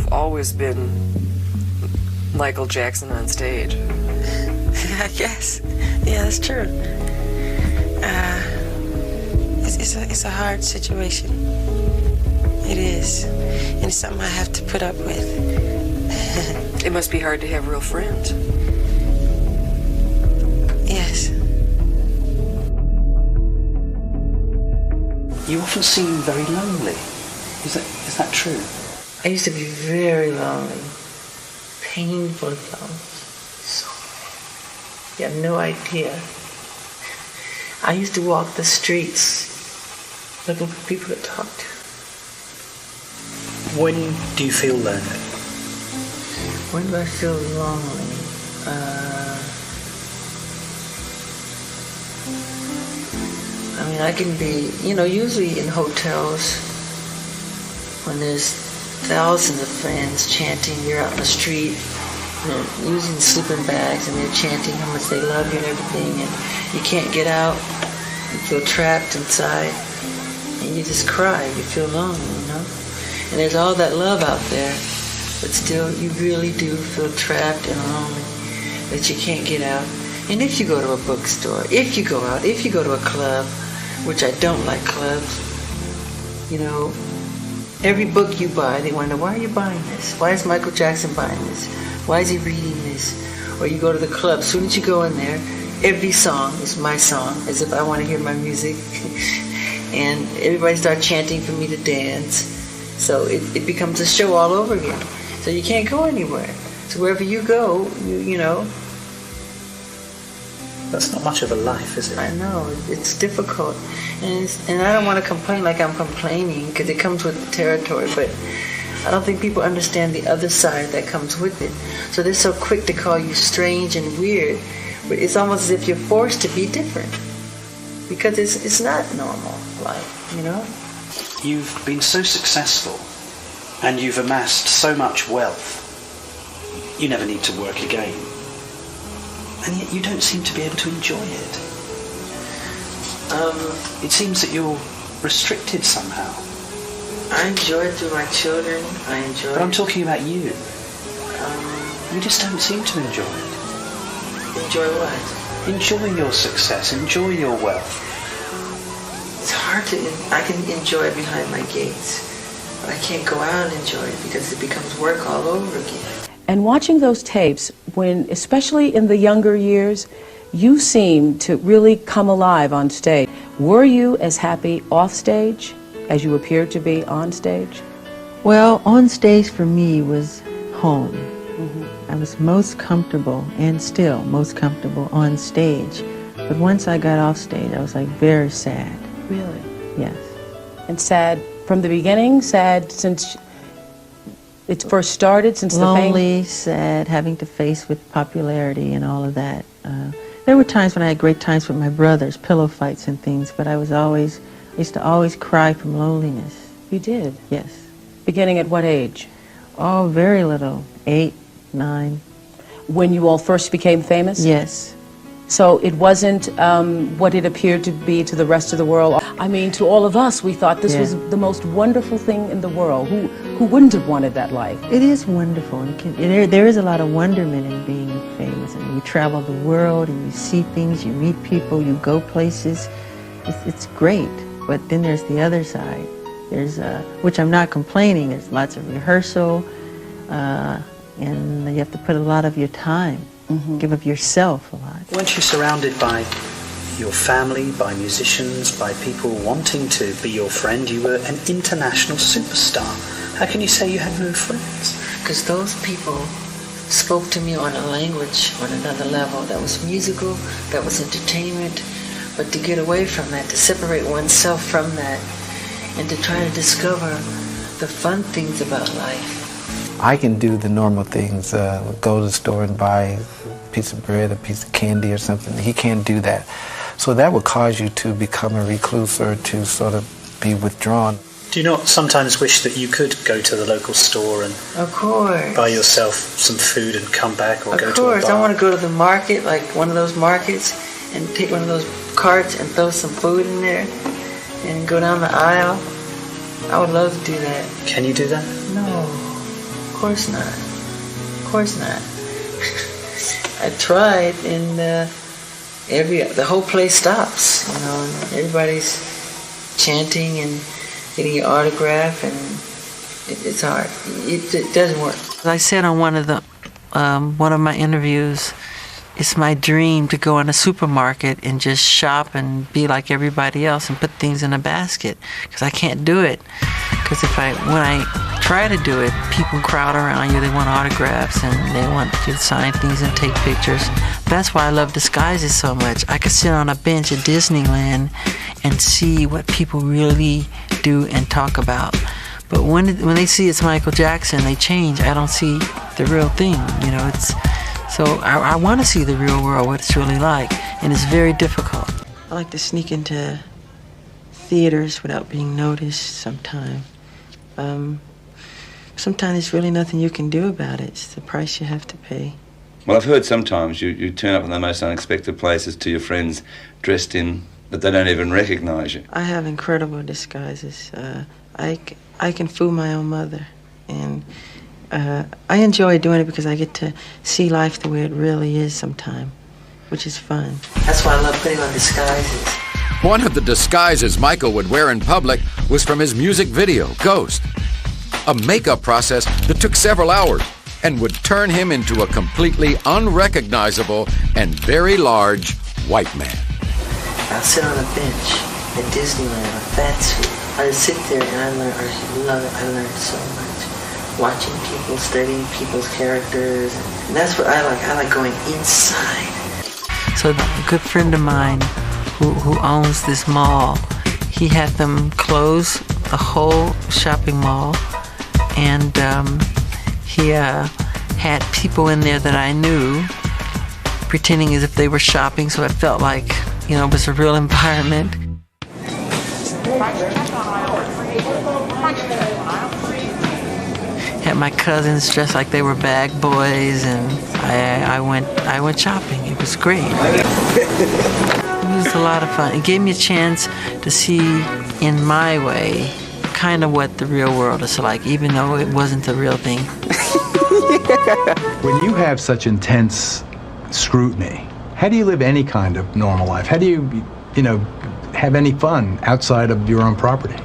you've always been Michael Jackson on stage. I guess. Yeah, that's true. It's a hard situation. It is. And it's something I have to put up with. It must be hard to have real friends. Yes. You often seem very lonely. Is that true? I used to be very lonely. Painful lonely. So you have no idea. I used to walk the streets looking for people to talk to. When do you feel lonely? When do I feel lonely? I mean, I can be, usually in hotels when there's thousands of friends chanting, you're out in the street, using sleeping bags, and they're chanting how much they love you and everything, and you can't get out, you feel trapped inside, and you just cry, you feel lonely, And there's all that love out there, but still you really do feel trapped and lonely, that you can't get out. And if you go to a bookstore, if you go out, if you go to a club, which I don't like clubs, every book you buy, they want to know, why are you buying this? Why is Michael Jackson buying this? Why is he reading this? Or you go to the club, as soon as you go in there, every song is my song, as if I want to hear my music. And everybody starts chanting for me to dance. So it becomes a show all over again. So you can't go anywhere. So wherever you go, you know. That's not much of a life, is it? I know, it's difficult. And I don't want to complain like I'm complaining, because it comes with the territory, but I don't think people understand the other side that comes with it. So they're so quick to call you strange and weird, but it's almost as if you're forced to be different, because it's not normal life, You've been so successful, and you've amassed so much wealth, you never need to work again. And yet you don't seem to be able to enjoy it. It seems that you're restricted somehow. I enjoy it through my children. I enjoy But I'm it. talking about you. You just don't seem to enjoy it. Enjoy what? Enjoy your success. Enjoy your wealth. It's hard to, I can enjoy it behind my gates, but I can't go out and enjoy it because it becomes work all over again. And watching those tapes, when, especially in the younger years, you seem to really come alive on stage. Were you as happy off stage as you appeared to be on stage? Well, on stage for me was home. I was most comfortable, and still most comfortable, on stage. But once I got off stage, I was like very sad. Really? Yes. And sad from the beginning? Sad since it first started, since Lonely, sad, having to face with popularity and all of that. There were times when I had great times with my brothers, pillow fights and things, but I used to always cry from loneliness. You did? Yes. Beginning at what age? Oh, very little. 8, 9. When you all first became famous? Yes. So it wasn't what it appeared to be to the rest of the world. I mean, to all of us, we thought this was the most wonderful thing in the world. Who wouldn't have wanted that life? It is wonderful. There is a lot of wonderment in being famous. I mean, you travel the world and you see things, you meet people, you go places. It's great. But then there's the other side. There's, which I'm not complaining. There's lots of rehearsal, and you have to put a lot of your time. Give of yourself a lot. Weren't you surrounded by your family, by musicians, by people wanting to be your friend? You were an international superstar. How can you say you had no friends? Because those people spoke to me on a language, on another level, that was musical, that was entertainment. But to get away from that, to separate oneself from that, and to try to discover the fun things about life. I can do the normal things, go to the store and buy a piece of bread, a piece of candy or something. He can't do that. So that would cause you to become a recluse or to sort of be withdrawn. Do you not sometimes wish that you could go to the local store and Of course. buy yourself some food and come back, or go to a bar? Of course, I want to go to the market, like one of those markets, and take one of those carts and throw some food in there and go down the aisle. I would love to do that. Can you do that? No. Of course not. Of course not. I tried, and the whole place stops, you know, and everybody's chanting and getting your autograph, and it's hard. It doesn't work. I said on one of my interviews, it's my dream to go in a supermarket and just shop and be like everybody else and put things in a basket, because I can't do it. Because when I try to do it, people crowd around you, they want autographs and they want you to sign things and take pictures. That's why I love disguises so much. I could sit on a bench at Disneyland and see what people really do and talk about. But when they see it's Michael Jackson, they change. I don't see the real thing, you know. So I want to see the real world, what it's really like, and it's very difficult. I like to sneak into theaters without being noticed sometimes. Sometimes there's really nothing you can do about it. It's the price you have to pay. Well, I've heard sometimes you turn up in the most unexpected places to your friends dressed in that they don't even recognise you. I have incredible disguises. I can fool my own mother, and I enjoy doing it because I get to see life the way it really is sometimes, which is fun. That's why I love putting on disguises. One of the disguises Michael would wear in public was from his music video, Ghost, a makeup process that took several hours and would turn him into a completely unrecognizable and very large white man. I'll sit on a bench at Disneyland, a fat suit. I just sit there and I love it. I learned so much. Watching people, studying people's characters. And that's what I like. I like going inside. So a good friend of mine who owns this mall, he had them close the whole shopping mall, and he had people in there that I knew pretending as if they were shopping, so it felt like, you know, it was a real environment. Had my cousins dressed like they were bag boys, and I went shopping. It was great. It was a lot of fun. It gave me a chance to see, in my way, kind of what the real world is like, even though it wasn't the real thing. When you have such intense scrutiny, how do you live any kind of normal life? How do you know, have any fun outside of your own property?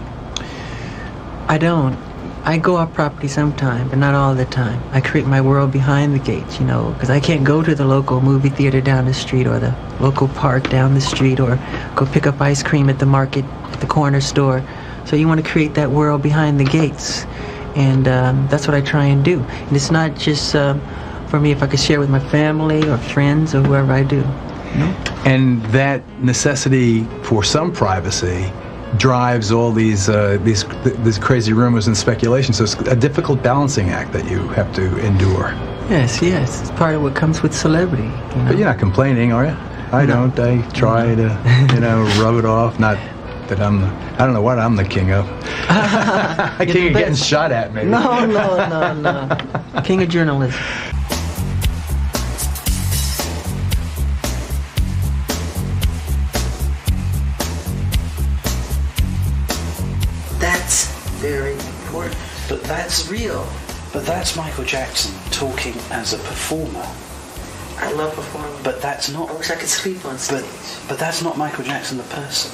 I don't. I go off property sometime, but not all the time. I create my world behind the gates, you know, because I can't go to the local movie theater down the street or the local park down the street or go pick up ice cream at the market, at the corner store. So you want to create that world behind the gates. And that's what I try and do. And it's not just for me if I could share with my family or friends or whoever I do. No? And that necessity for some privacy drives all these crazy rumors and speculation. So it's a difficult balancing act that you have to endure. Yes, it's part of what comes with celebrity. You know? But you're not complaining, are you? I don't. I try to, you know, rub it off. Not that I don't know what I'm the king of. King of getting shot at, maybe. No. King of journalism. That's very important. But that's real. But that's Michael Jackson talking as a performer. I love performing. But that's not. I wish I could sleep on stage. But that's not Michael Jackson the person.